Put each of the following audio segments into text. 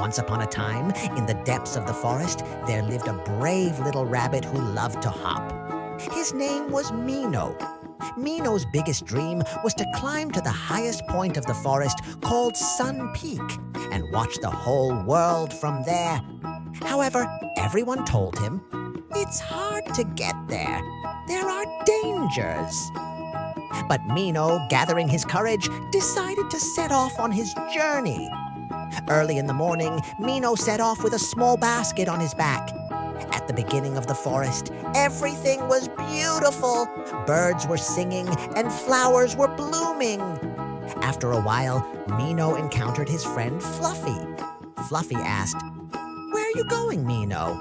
Once upon a time, in the depths of the forest, there lived a brave little rabbit who loved to hop. His name was Mino. Mino's biggest dream was to climb to the highest point of the forest called Sun Peak and watch the whole world from there. However, everyone told him, it's hard to get there. There are dangers. But Mino, gathering his courage, decided to set off on his journey. Early in the morning, Mino set off with a small basket on his back. At the beginning of the forest, everything was beautiful. Birds were singing and flowers were blooming. After a while, Mino encountered his friend Fluffy. Fluffy asked, "Where are you going, Mino?"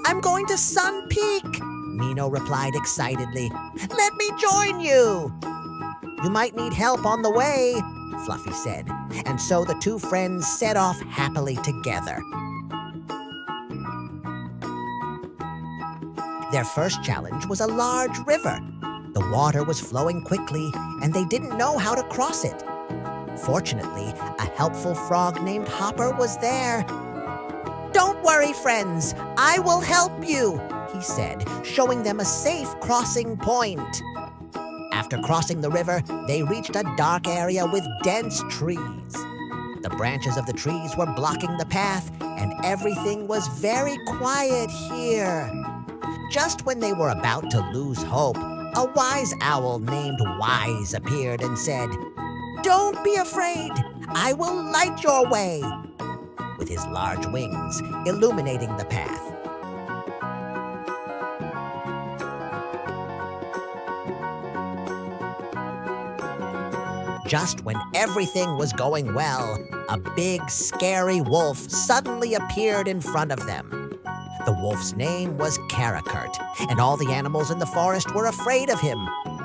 "I'm going to Sun Peak," Mino replied excitedly. "Let me join you." "You might need help on the way," Fluffy said, and so the two friends set off happily together. Their first challenge was a large river. The water was flowing quickly, and they didn't know how to cross it. Fortunately, a helpful frog named Hopper was there. "Don't worry, friends, I will help you," he said, showing them a safe crossing point. After crossing the river, they reached a dark area with dense trees. The branches of the trees were blocking the path, and everything was very quiet here. Just when they were about to lose hope, a wise owl named Wise appeared and said, "Don't be afraid, I will light your way," with his large wings illuminating the path. Just when everything was going well, a big, scary wolf suddenly appeared in front of them. The wolf's name was Karakurt, and all the animals in the forest were afraid of him.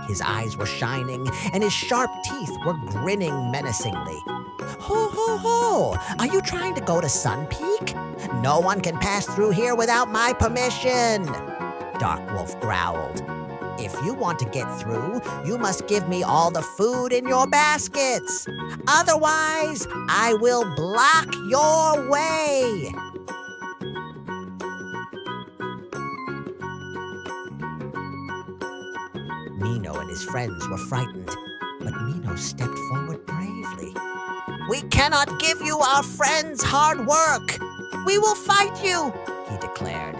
His eyes were shining, and his sharp teeth were grinning menacingly. "Ho, ho, ho! Are you trying to go to Sun Peak? No one can pass through here without my permission," Dark Wolf growled. "If you want to get through, you must give me all the food in your baskets. Otherwise, I will block your way." Mino and his friends were frightened, but Mino stepped forward bravely. "We cannot give you our friends' hard work. We will fight you," he declared.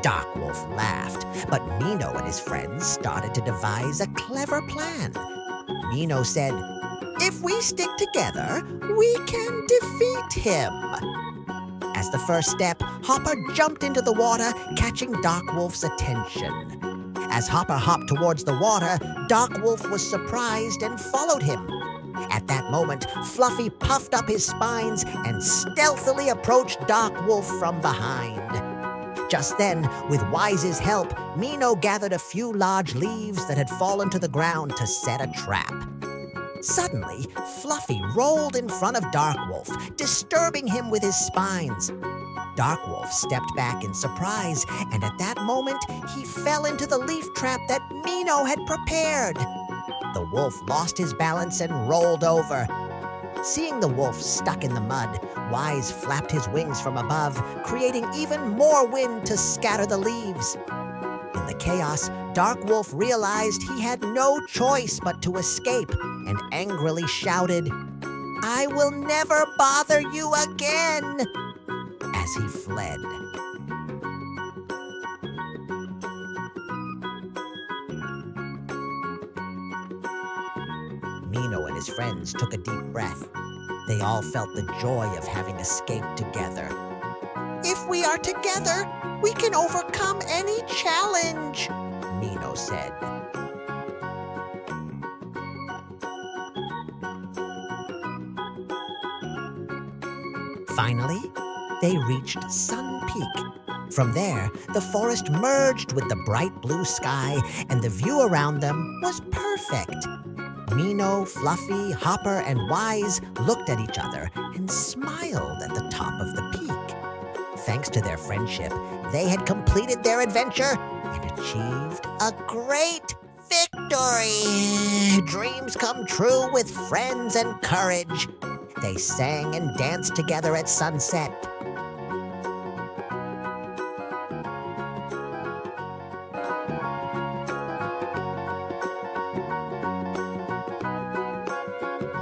Dark Wolf laughed, but Mino and his friends started to devise a clever plan. Mino said, "If we stick together, we can defeat him." As the first step, Hopper jumped into the water, catching Dark Wolf's attention. As Hopper hopped towards the water, Dark Wolf was surprised and followed him. At that moment, Fluffy puffed up his spines and stealthily approached Dark Wolf from behind. Just then, with Wise's help, Mino gathered a few large leaves that had fallen to the ground to set a trap. Suddenly, Fluffy rolled in front of Dark Wolf, disturbing him with his spines. Dark Wolf stepped back in surprise, and at that moment, he fell into the leaf trap that Mino had prepared. The wolf lost his balance and rolled over. Seeing the wolf stuck in the mud, Wise flapped his wings from above, creating even more wind to scatter the leaves. In the chaos, Dark Wolf realized he had no choice but to escape and angrily shouted, "I will never bother you again," as he fled. Mino and his friends took a deep breath. They all felt the joy of having escaped together. "If we are together, we can overcome any challenge," Mino said. Finally, they reached Sun Peak. From there, the forest merged with the bright blue sky, and the view around them was perfect. Mino, Fluffy, Hopper, and Wise looked at each other and smiled at the top of the peak. Thanks to their friendship, they had completed their adventure and achieved a great victory. Dreams come true with friends and courage. They sang and danced together at sunset.